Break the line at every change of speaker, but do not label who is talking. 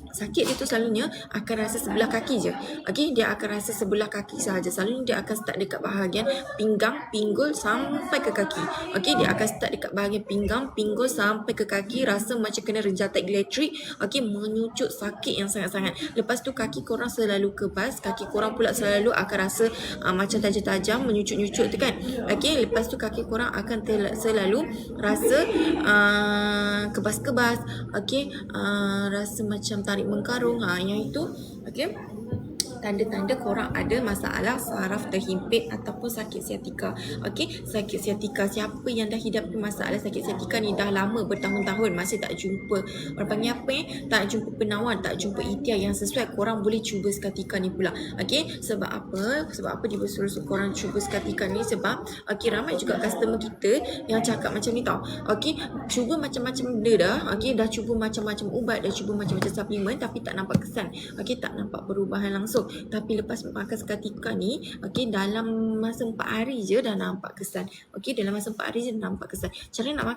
sakit dia tu selalunya akan rasa sebelah kaki je. Okey, dia akan rasa sebelah kaki sahaja. Selalunya dia akan start dekat bahagian pinggang, pinggul sampai ke kaki. Okey, dia akan start dekat bahagian pinggang, pinggul sampai ke kaki, rasa macam kena renjatak elektrik. Okey, menyucut sakit yang sangat-sangat. Lepas tu kaki korang selalu kebas, kaki korang pula selalu akan rasa macam tajam-tajam, menyucut-nyucut tu kan. Okey, lepas tu kaki korang akan selalu rasa kebas-kebas. Okey, rasa macam tarik mengkarung. Yang itu okey, tanda-tanda korang ada masalah saraf terhimpit ataupun sakit siatika. Okey, sakit siatika. Siapa yang dah hidup masalah sakit siatika ni dah lama bertahun-tahun masih tak jumpa, orang panggil apa tak jumpa penawar, tak jumpa ikhtiar yang sesuai, korang boleh cuba seketika ni pula. Okey, sebab apa dia bersuruh korang cuba seketika ni? Sebab okey, ramai juga customer kita yang cakap macam ni tau. Okey, cuba macam-macam benda dah. Okey, dah cuba macam-macam ubat, dah cuba macam-macam suplemen tapi tak nampak kesan. Okey, tak nampak perubahan langsung. Tapi lepas makan seketika ni, okey, dalam masa 4 hari je dah nampak kesan. Okey, dalam masa 4 hari je dah nampak kesan. Cara nak makan